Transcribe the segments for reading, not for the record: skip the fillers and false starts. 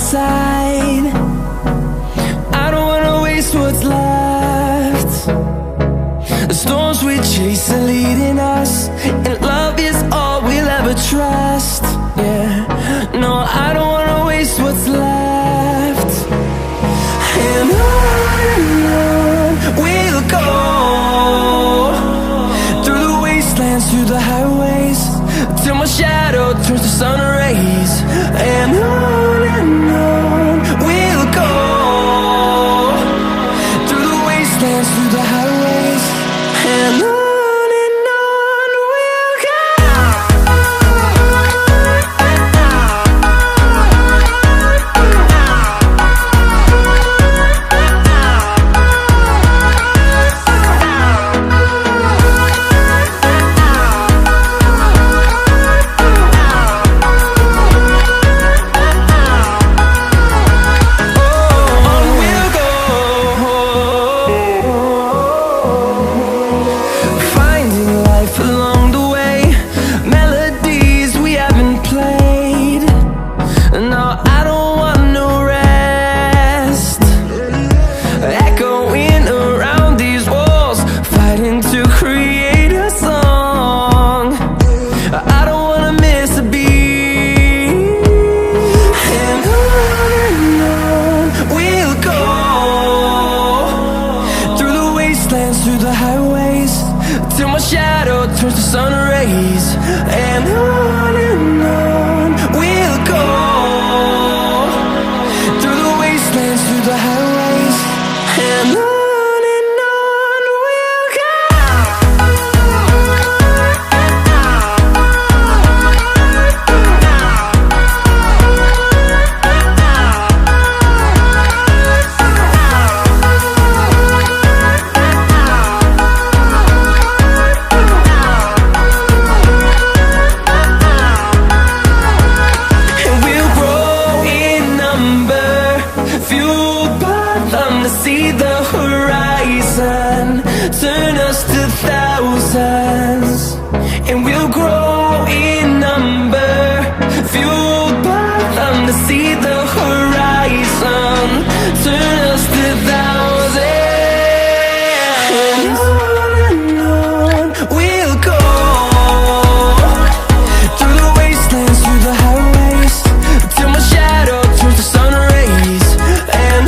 side. I don't wanna waste what's left. The storms we chase are leading us, and love is all we'll ever trust. Yeah, no, I don't wanna waste what's left. And on we'll go, through the wastelands, through the highways, till my shadow turns to sun rays. And on we'll go, through the wastelands, through the highways, and on we'll go. Through the highways, till my shadow turns to sun rays. And on we'll go, through the wastelands, through the highways, and on we'll go. See the horizon, turn us to thousands, and we'll grow in number, fueled by them. To see the horizon, turn us to thousands, and on we'll go, through the wastelands, through the highways, till my shadow turns to sun rays. And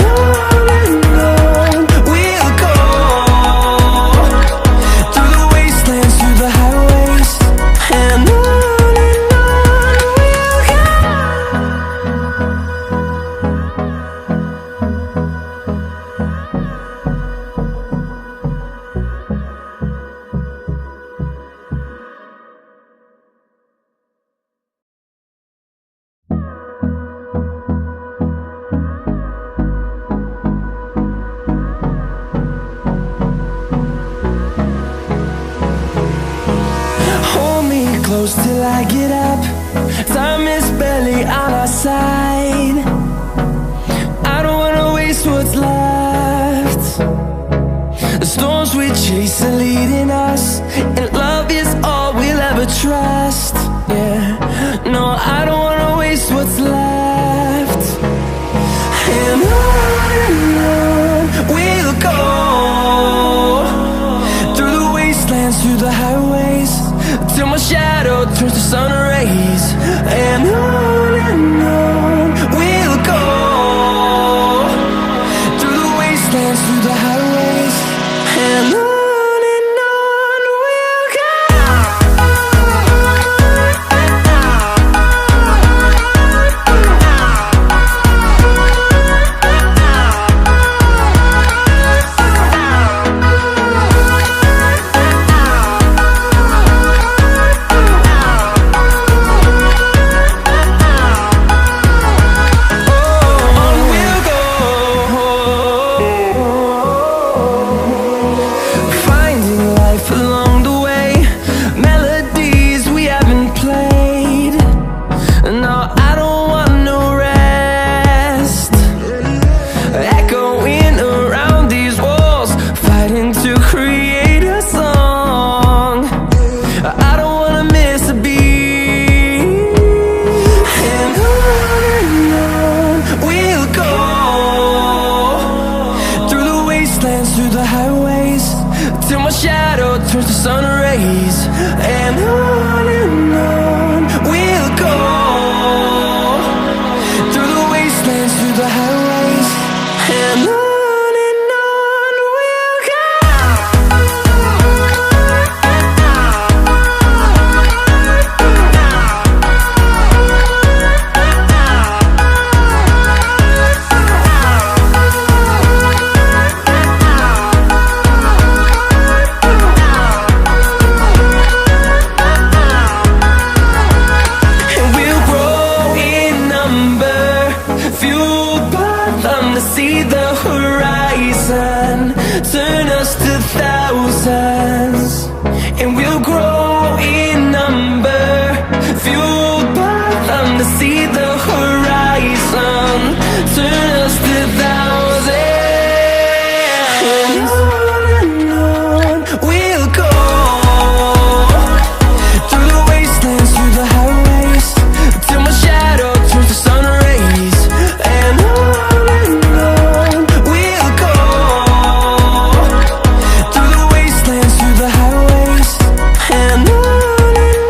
close till I get up, time is barely on our side. I don't wanna waste what's left. The storms we chase are leading us, and love is all we'll ever trust. Yeah, no, I don't wanna waste what's left. And on we'll go, through the wastelands, through the highways, till my shadow turns to sun rays. And on to see the horizon, turn us to thousands, and we'll grow in number, fueled by them to see the horizon, turn us to thousands. And on we'll go, through the wastelands, through the highways, till my shadow turns to sun rays. And on we'll go, through the wastelands, through the highways. And on we'll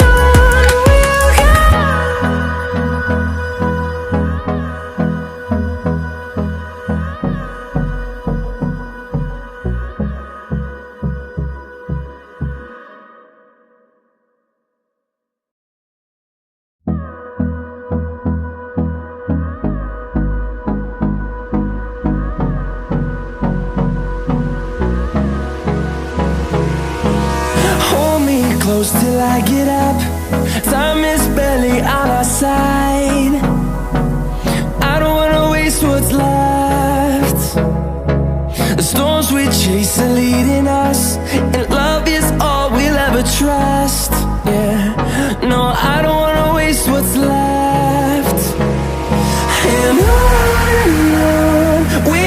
hold me close till I get up. Time is barely on our side. I don't wanna waste what's left. The storms we chase are leading us, and love is all we'll ever trust. Yeah, no, I don't wanna waste what's left. And on we